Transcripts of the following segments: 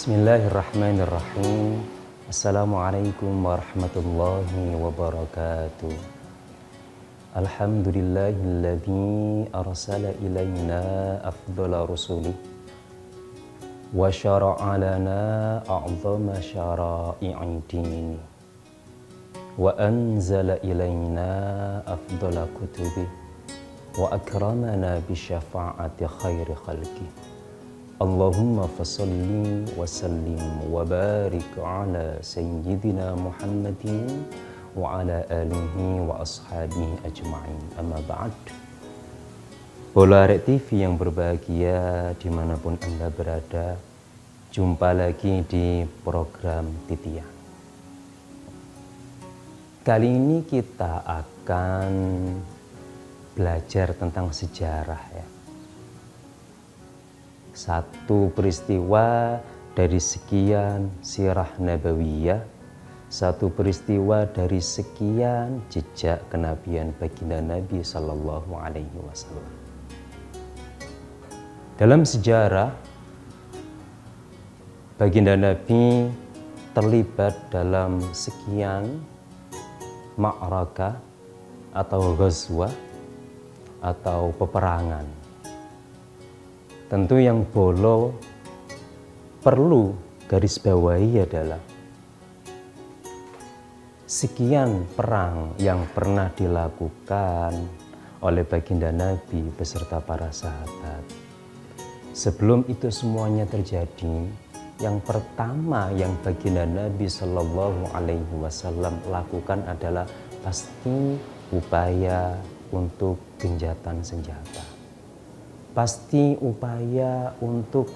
Bismillahirrahmanirrahim. Assalamualaikum warahmatullahi wabarakatuh. Alhamdulillahilladzi arsala ilayna afdhala rusuli wa syara'a lana a'zama syara'i'i dini wa anzala ilayna afdhala kutubi wa akramana bi syafa'ati khairi khalqi. Allahumma fasalli wa sallim wa barik ala sayyidina Muhammadin wa ala alihi wa ashabihi ajma'in. Amma ba'd. Bolarek TV yang berbahagia dimanapun Anda berada, jumpa lagi di program Titian. Kali ini kita akan belajar tentang sejarah ya. Satu peristiwa dari sekian sirah nabawiyah, satu peristiwa dari sekian jejak kenabian baginda Nabi Sallallahu Alaihi Wasallam. Dalam sejarah, baginda Nabi terlibat dalam sekian ma'rakah atau ghazwah atau peperangan. Tentu yang perlu garis bawahi adalah sekian perang yang pernah dilakukan oleh baginda Nabi beserta para sahabat. Sebelum itu semuanya terjadi, yang pertama yang baginda Nabi Shallallahu Alaihi Wasallam lakukan adalah pasti upaya untuk gencatan senjata. Pasti upaya untuk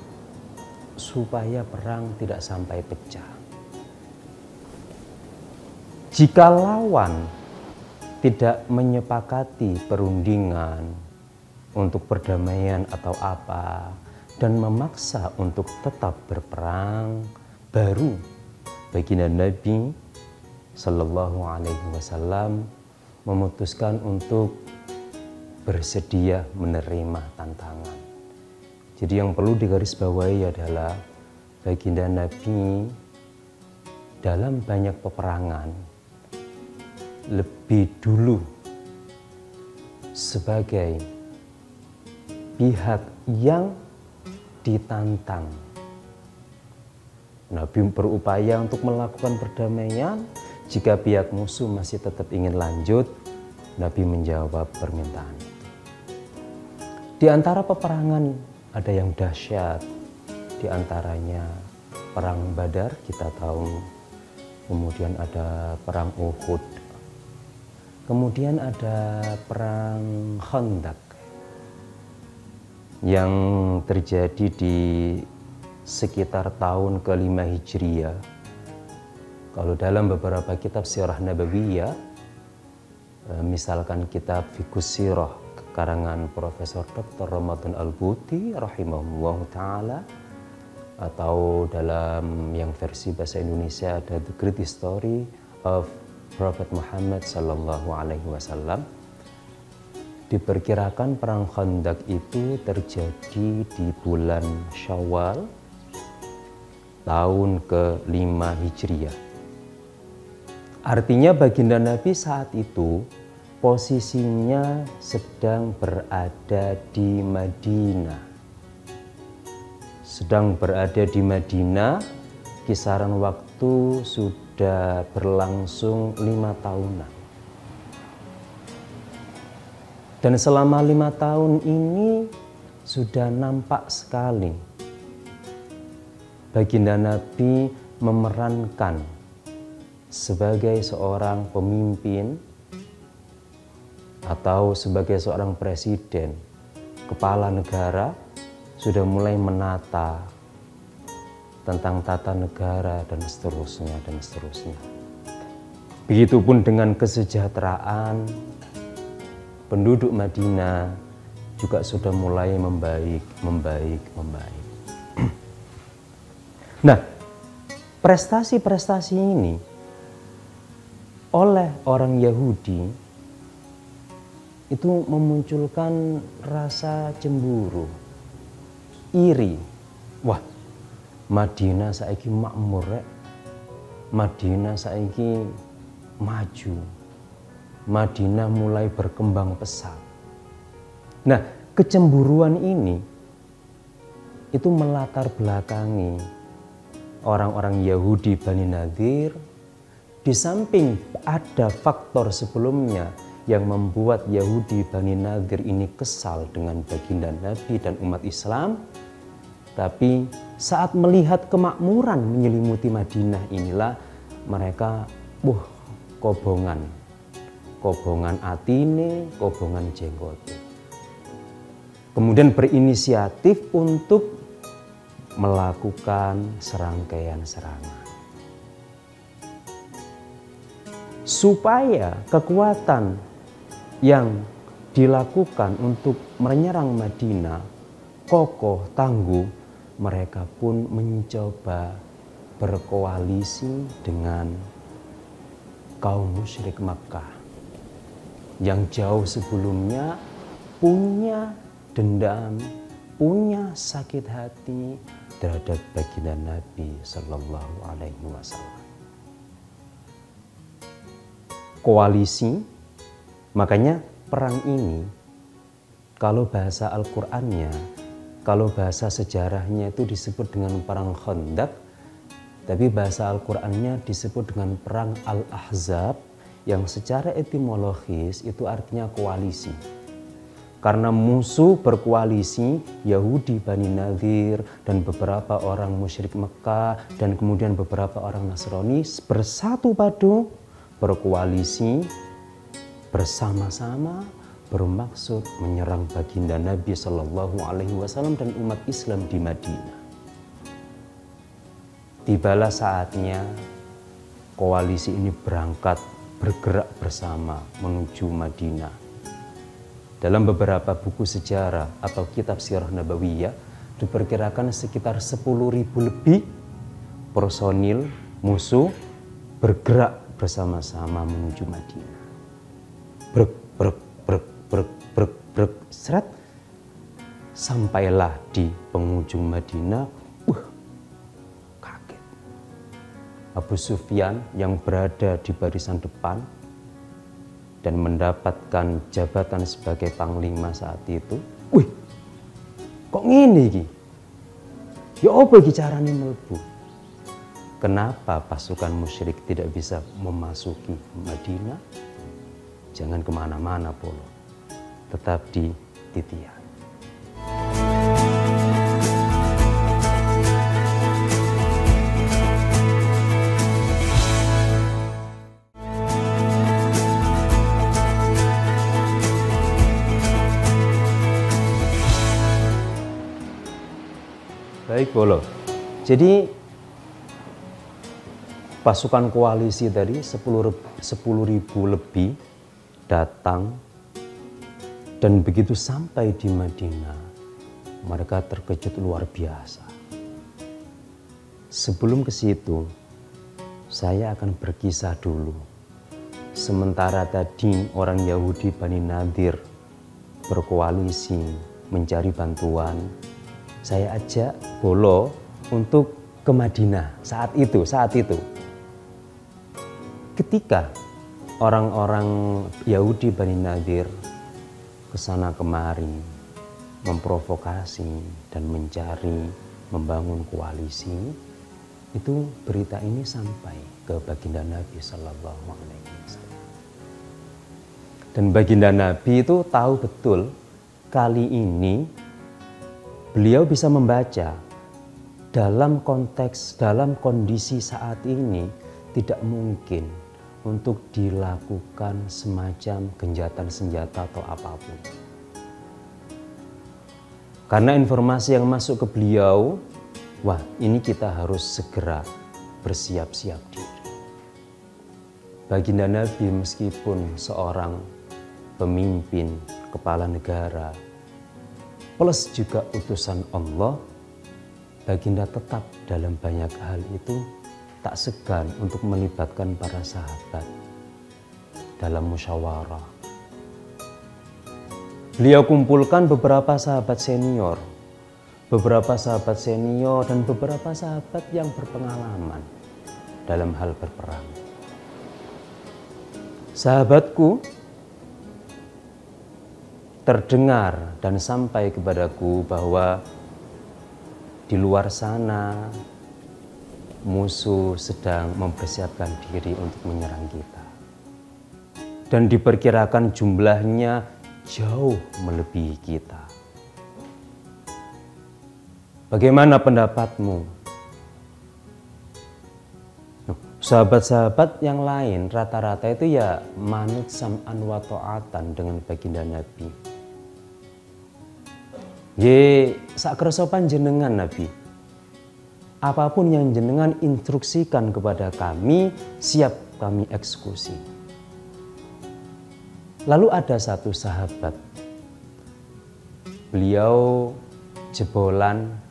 supaya perang tidak sampai pecah. Jika lawan tidak menyepakati perundingan untuk perdamaian atau apa dan memaksa untuk tetap berperang, baru baginda Nabi Sallallahu Alaihi Wasallam memutuskan untuk bersedia menerima tantangan. Jadi yang perlu digarisbawahi adalah baginda Nabi dalam banyak peperangan lebih dulu sebagai pihak yang ditantang. Nabi berupaya untuk melakukan perdamaian. Jika pihak musuh masih tetap ingin lanjut, Nabi menjawab permintaan itu. Di antara peperangan ada yang dahsyat, di antaranya perang Badar kita tahu, kemudian ada perang Uhud, kemudian ada perang Khandaq yang terjadi di sekitar tahun ke-5 Hijriah. Kalau dalam beberapa kitab sirah nabawiyah, misalkan kitab Fiqhus Sirah karangan Profesor Dr. Ramadan Al-Buti rahimahullah ta'ala, atau dalam yang versi bahasa Indonesia ada The Great History of Prophet Muhammad Sallallahu Alaihi Wasallam, diperkirakan perang Khandaq itu terjadi di bulan Syawal tahun ke-5 Hijriah. Artinya baginda Nabi saat itu posisinya sedang berada di Madinah. Kisaran waktu sudah berlangsung 5 tahunan. Dan selama 5 tahun ini sudah nampak sekali baginda Nabi memerankan sebagai seorang pemimpin atau sebagai seorang presiden, kepala negara, sudah mulai menata tentang tata negara dan seterusnya dan seterusnya. Begitupun dengan kesejahteraan penduduk Madinah juga sudah mulai membaik. Nah, prestasi-prestasi ini oleh orang Yahudi itu memunculkan rasa cemburu, iri. Wah, Madinah saiki makmur rek. Madinah saiki maju. Madinah mulai berkembang pesat. Nah, kecemburuan ini itu melatar belakangi orang-orang Yahudi Bani Nadir. Di samping ada faktor sebelumnya yang membuat Yahudi Bani Nadir ini kesal dengan baginda Nabi dan umat Islam. Tapi saat melihat kemakmuran menyelimuti Madinah inilah mereka kobongan atine, kobongan jenggote. Kemudian berinisiatif untuk melakukan serangkaian serangan. Supaya kekuatan yang dilakukan untuk menyerang Madinah kokoh, tangguh, mereka pun mencoba berkoalisi dengan kaum musyrik Makkah yang jauh sebelumnya punya dendam, punya sakit hati terhadap baginda Nabi Sallallahu Alaihi Wasallam. Koalisi, makanya perang ini kalau bahasa Al-Qur'annya, kalau bahasa sejarahnya itu disebut dengan perang Khandaq, tapi bahasa Al-Qur'annya disebut dengan perang Al-Ahzab yang secara etimologis itu artinya koalisi. Karena musuh berkoalisi Yahudi Bani Nadir dan beberapa orang musyrik Mekah dan kemudian beberapa orang Nasrani bersatu padu berkoalisi bersama-sama bermaksud menyerang baginda Nabi Shallallahu Alaihi Wasallam dan umat Islam di Madinah. Tibalah saatnya koalisi ini bergerak bersama menuju Madinah. Dalam beberapa buku sejarah atau kitab sirah nabawiyah diperkirakan sekitar 10.000 lebih personil musuh bergerak bersama-sama menuju Madinah. Seret, sampailah di penghujung Madinah. Kaget. Abu Sufyan yang berada di barisan depan dan mendapatkan jabatan sebagai panglima saat itu. Kok ngene iki? Ya apa iki carane mlebu? Kenapa pasukan musyrik tidak bisa memasuki Madinah? Jangan kemana-mana Polo, tetap di Titian. Baik Polo, jadi pasukan koalisi tadi 10.000 lebih datang, dan begitu sampai di Madinah mereka terkejut luar biasa. Sebelum ke situ saya akan berkisah dulu. Sementara tadi orang Yahudi Bani Nadir berkoalisi mencari bantuan, saya ajak Polo untuk ke Madinah saat itu. Ketika orang-orang Yahudi Bani Nadir kesana kemari memprovokasi dan mencari membangun koalisi, itu berita ini sampai ke baginda Nabi Sallallahu Alaihi Wasallam. Dan baginda Nabi itu tahu betul kali ini beliau bisa membaca dalam konteks, dalam kondisi saat ini tidak mungkin untuk dilakukan semacam genjatan senjata atau apapun. Karena informasi yang masuk ke beliau, wah ini kita harus segera bersiap-siap diri. Baginda Nabi meskipun seorang pemimpin, kepala negara, plus juga utusan Allah, baginda tetap dalam banyak hal itu tak segan untuk melibatkan para sahabat dalam musyawarah. Beliau kumpulkan beberapa sahabat senior, beberapa sahabat senior dan beberapa sahabat yang berpengalaman dalam hal berperang. Sahabatku, terdengar dan sampai kepadaku bahwa di luar sana musuh sedang mempersiapkan diri untuk menyerang kita. Dan diperkirakan jumlahnya jauh melebihi kita. Bagaimana pendapatmu? Sahabat-sahabat yang lain rata-rata itu ya manut sam'an wa ta'atan dengan baginda Nabi. Ye sakreso panjenengan Nabi. Apapun yang jenengan instruksikan kepada kami, siap kami eksekusi. Lalu ada satu sahabat, beliau jebolan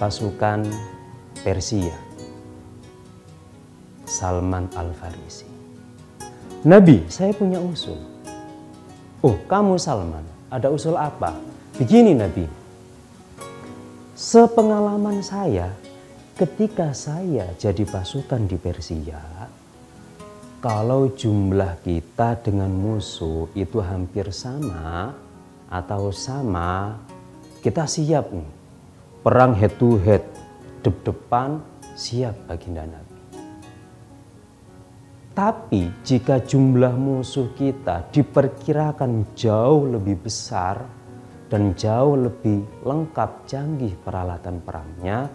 pasukan Persia, Salman Al-Farisi. Nabi, saya punya usul. Oh, kamu Salman, ada usul apa? Begini Nabi, sepengalaman saya ketika saya jadi pasukan di Persia, kalau jumlah kita dengan musuh itu hampir sama atau sama, kita siap nih. Perang head to head, depan siap baginda Nabi. Tapi jika jumlah musuh kita diperkirakan jauh lebih besar dan jauh lebih lengkap canggih peralatan perangnya,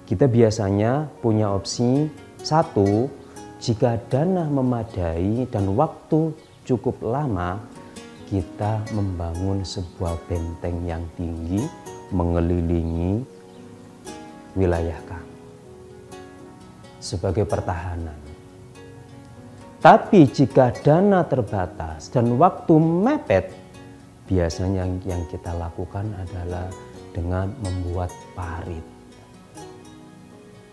kita biasanya punya opsi satu, jika dana memadai dan waktu cukup lama, kita membangun sebuah benteng yang tinggi mengelilingi wilayah kami sebagai pertahanan. Tapi jika dana terbatas dan waktu mepet, biasanya yang kita lakukan adalah dengan membuat parit.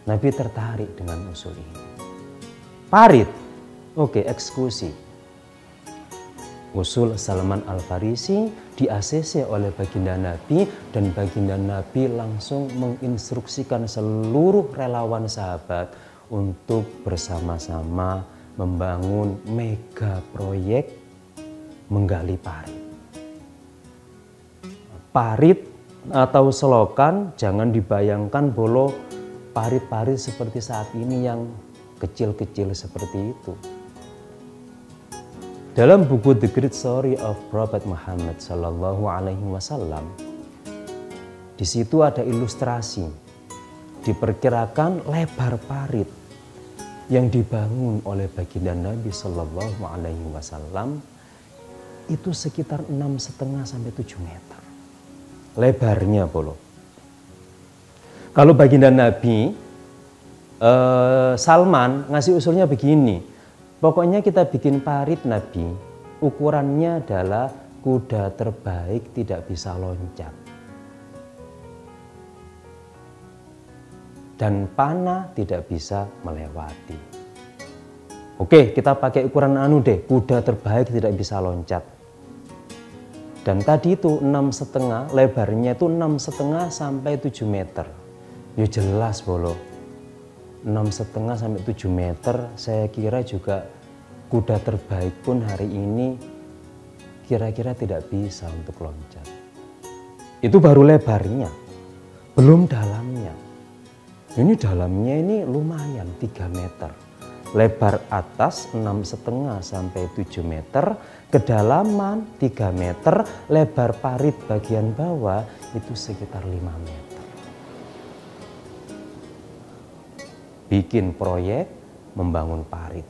Nabi tertarik dengan usul ini. Parit, oke, eksekusi. Usul Salman Al-Farisi di-ACC oleh baginda Nabi dan baginda Nabi langsung menginstruksikan seluruh relawan sahabat untuk bersama-sama membangun mega proyek menggali parit. Parit atau selokan jangan dibayangkan bolo parit-parit seperti saat ini yang kecil-kecil seperti itu. Dalam buku The Great Story of Prophet Muhammad Sallallahu Alaihi Wasallam, di situ ada ilustrasi. Diperkirakan lebar parit yang dibangun oleh baginda Nabi Sallallahu Alaihi Wasallam itu sekitar 6,5 sampai 7 meter. Lebarnya bolo. Kalau baginda Nabi Salman ngasih usulnya begini, pokoknya kita bikin parit Nabi, ukurannya adalah kuda terbaik tidak bisa loncat dan panah tidak bisa melewati. Oke, kita pakai ukuran anu deh, kuda terbaik tidak bisa loncat. Dan tadi itu 6,5, lebarnya itu 6,5 sampai 7 meter. Ya jelas bolo. 6,5 sampai 7 meter, saya kira juga kuda terbaik pun hari ini kira-kira tidak bisa untuk loncat. Itu baru lebarnya, belum dalamnya. Ini dalamnya ini lumayan 3 meter. Lebar atas 6,5 sampai 7 meter, kedalaman 3 meter, lebar parit bagian bawah itu sekitar 5 meter. Bikin proyek membangun parit.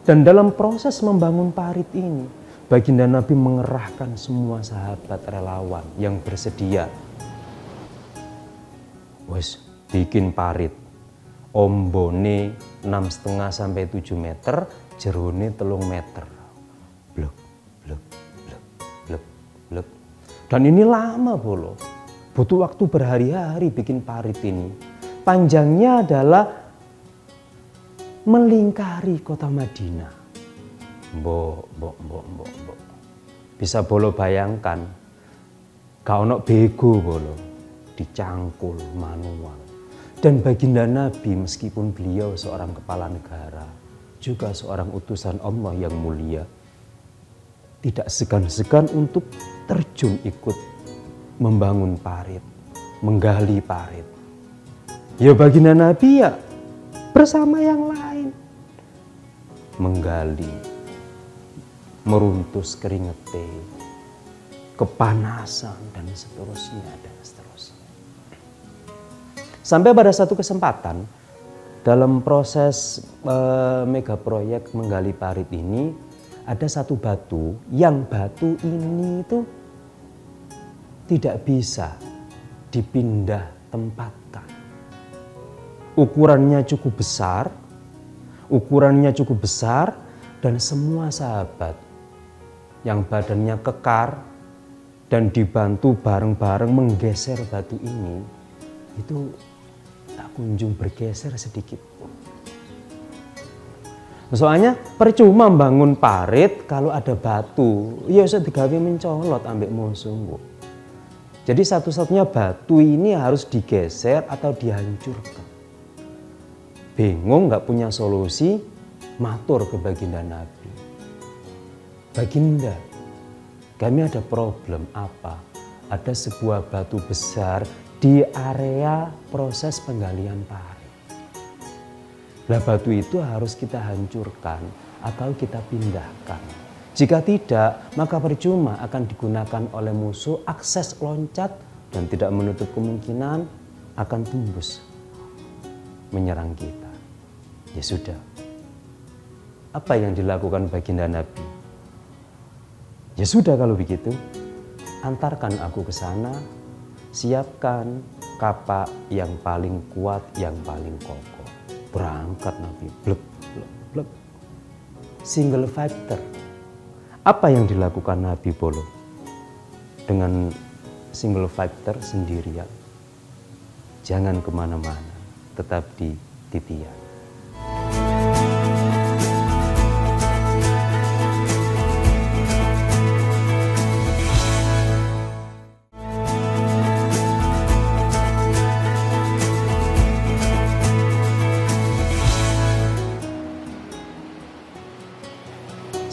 Dan dalam proses membangun parit ini, baginda Nabi mengerahkan semua sahabat relawan yang bersedia. Wes, bikin parit. Ombone 6,5 sampai 7 meter, jerone 3 meter. Blek, blek, blek, blek, blek. Dan ini lama bolo. Butuh waktu berhari-hari bikin parit ini. Panjangnya adalah melingkari kota Madinah. Mbok. Bisa bolo bayangkan. Gak ono bego bolo, dicangkul manual. Dan baginda Nabi meskipun beliau seorang kepala negara, juga seorang utusan Allah yang mulia, tidak segan-segan untuk terjun ikut membangun parit, menggali parit. Ya baginda Nabi ya bersama yang lain menggali, meruntus keringete, kepanasan dan seterusnya dan seterusnya. Sampai pada satu kesempatan dalam proses mega proyek menggali parit ini ada satu batu yang batu ini itu tidak bisa dipindah tempatkan. Ukurannya cukup besar dan semua sahabat yang badannya kekar dan dibantu bareng-bareng menggeser batu ini itu tak kunjung bergeser sedikit pun. Soalnya percuma bangun parit kalau ada batu, ya usah digawe mencolot ambek musuh. Jadi satu-satunya batu ini harus digeser atau dihancurkan. Bingung nggak punya solusi, matur ke baginda Nabi. Baginda, kami ada problem apa? Ada sebuah batu besar di area proses penggalian parit. Lah batu itu harus kita hancurkan atau kita pindahkan. Jika tidak, maka percuma akan digunakan oleh musuh, akses loncat dan tidak menutup kemungkinan akan tembus menyerang kita. Ya sudah. Apa yang dilakukan baginda Nabi? Ya sudah kalau begitu, antarkan aku ke sana, siapkan kapak yang paling kuat, yang paling kokoh. Berangkat Nabi, blek, blek, blek. Single factor. Apa yang dilakukan Nabi Bolo dengan single factor sendirian? Jangan kemana-mana, tetap di titian.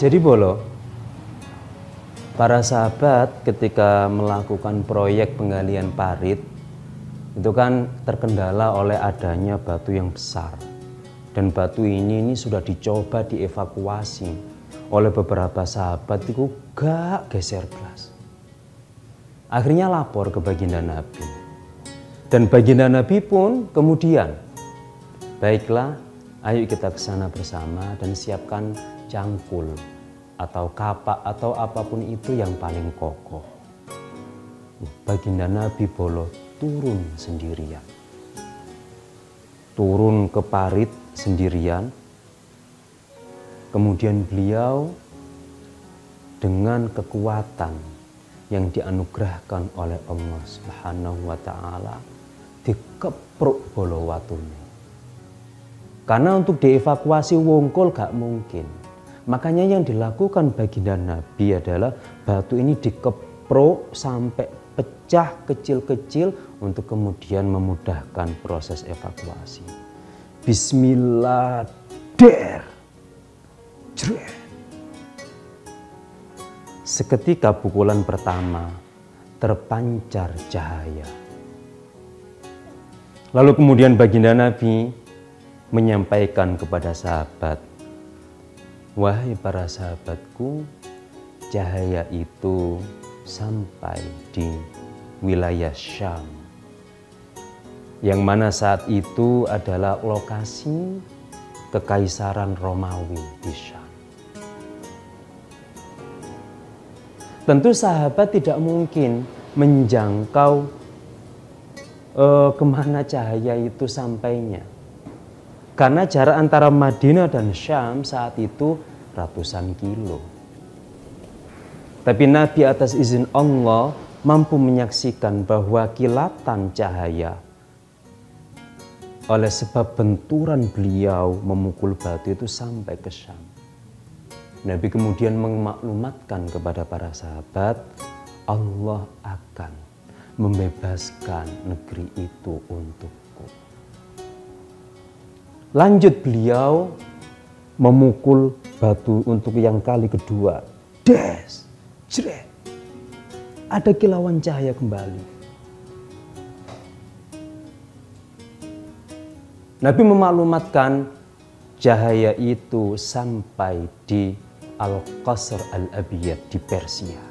Jadi Bolo, para sahabat ketika melakukan proyek penggalian parit itu kan terkendala oleh adanya batu yang besar. Dan batu ini sudah dicoba dievakuasi oleh beberapa sahabat itu gak geser belas. Akhirnya lapor ke baginda Nabi. Dan baginda Nabi pun kemudian, baiklah ayo kita ke sana bersama dan siapkan cangkul atau kapak atau apapun itu yang paling kokoh. Baginda Nabi Bolo turun sendirian. Turun ke parit sendirian. Kemudian beliau dengan kekuatan yang dianugerahkan oleh Allah Subhanahu wa taala dikepruk bolo watune. Karena untuk dievakuasi wongkol gak mungkin. Makanya yang dilakukan baginda Nabi adalah batu ini dikepruk sampai pecah kecil-kecil untuk kemudian memudahkan proses evakuasi. Bismillah, der, jret. Seketika pukulan pertama terpancar cahaya. Lalu kemudian baginda Nabi menyampaikan kepada sahabat, wahai para sahabatku, cahaya itu sampai di wilayah Syam, yang mana saat itu adalah lokasi kekaisaran Romawi di Syam. Tentu sahabat tidak mungkin menjangkau kemana cahaya itu sampainya. Karena jarak antara Madinah dan Syam saat itu ratusan kilo. Tapi Nabi atas izin Allah mampu menyaksikan bahwa kilatan cahaya oleh sebab benturan beliau memukul batu itu sampai ke Syam. Nabi kemudian memaklumatkan kepada para sahabat Allah akan membebaskan negeri itu untukku. Lanjut beliau memukul batu untuk yang kali kedua. Des, jret. Ada kilauan cahaya kembali. Nabi memaklumatkan cahaya itu sampai di Al-Qasr Al-Abiyad di Persia.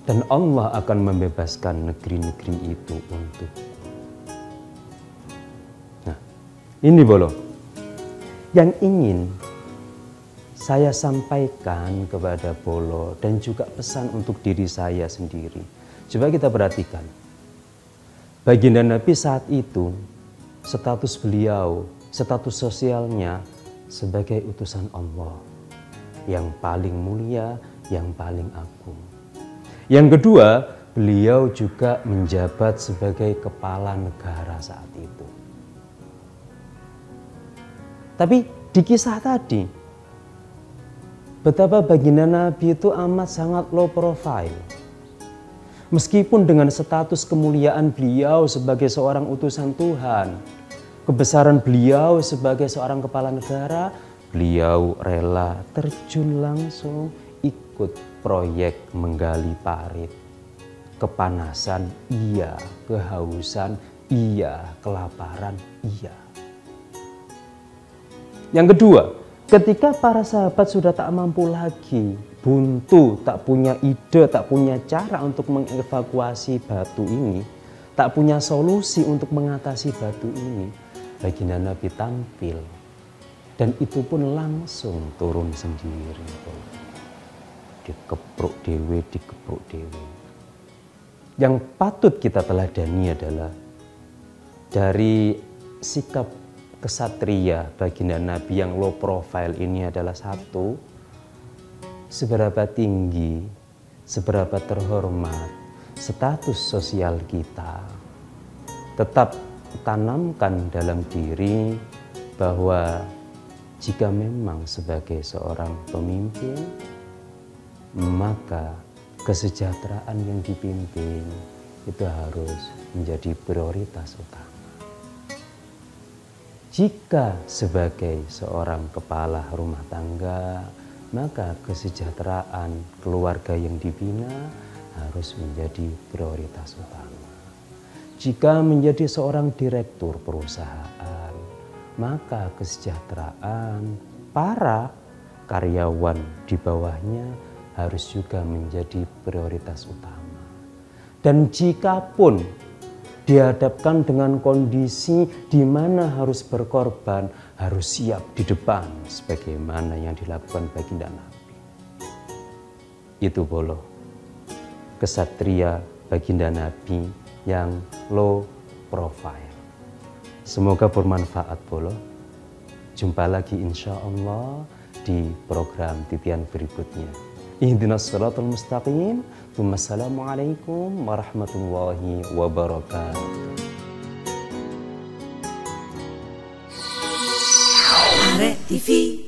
Dan Allah akan membebaskan negeri-negeri itu untukku. Nah, ini bolong yang ingin saya sampaikan kepada Bolo dan juga pesan untuk diri saya sendiri. Coba kita perhatikan. Baginda Nabi saat itu, status beliau, status sosialnya sebagai utusan Allah yang paling mulia, yang paling agung. Yang kedua, beliau juga menjabat sebagai kepala negara saat itu. Tapi di kisah tadi, betapa baginda Nabi itu amat sangat low profile. Meskipun dengan status kemuliaan beliau sebagai seorang utusan Tuhan, kebesaran beliau sebagai seorang kepala negara, beliau rela terjun langsung ikut proyek menggali parit. Kepanasan, iya. Kehausan, iya. Kelaparan, iya. Yang kedua, ketika para sahabat sudah tak mampu lagi, buntu, tak punya ide, tak punya cara untuk mengevakuasi batu ini, tak punya solusi untuk mengatasi batu ini, baginda Nabi tampil. Dan itu pun langsung turun sendiri. Dikepruk dewe. Yang patut kita teladani adalah dari sikap kesatria baginda Nabi yang low profile ini adalah satu, seberapa tinggi, seberapa terhormat status sosial kita. Tetap tanamkan dalam diri bahwa jika memang sebagai seorang pemimpin, maka kesejahteraan yang dipimpin itu harus menjadi prioritas utama. Jika sebagai seorang kepala rumah tangga, maka kesejahteraan keluarga yang dibina harus menjadi prioritas utama. Jika menjadi seorang direktur perusahaan, maka kesejahteraan para karyawan di bawahnya harus juga menjadi prioritas utama. Dan jikapun dihadapkan dengan kondisi di mana harus berkorban, harus siap di depan sebagaimana yang dilakukan baginda Nabi. Itu Bolo, kesatria baginda Nabi yang low profile. Semoga bermanfaat Bolo. Jumpa lagi insya Allah di program titian berikutnya. Ihdinas siratal mustaqim. Wassalamualaikum warahmatullahi wabarakatuh. Arek TV.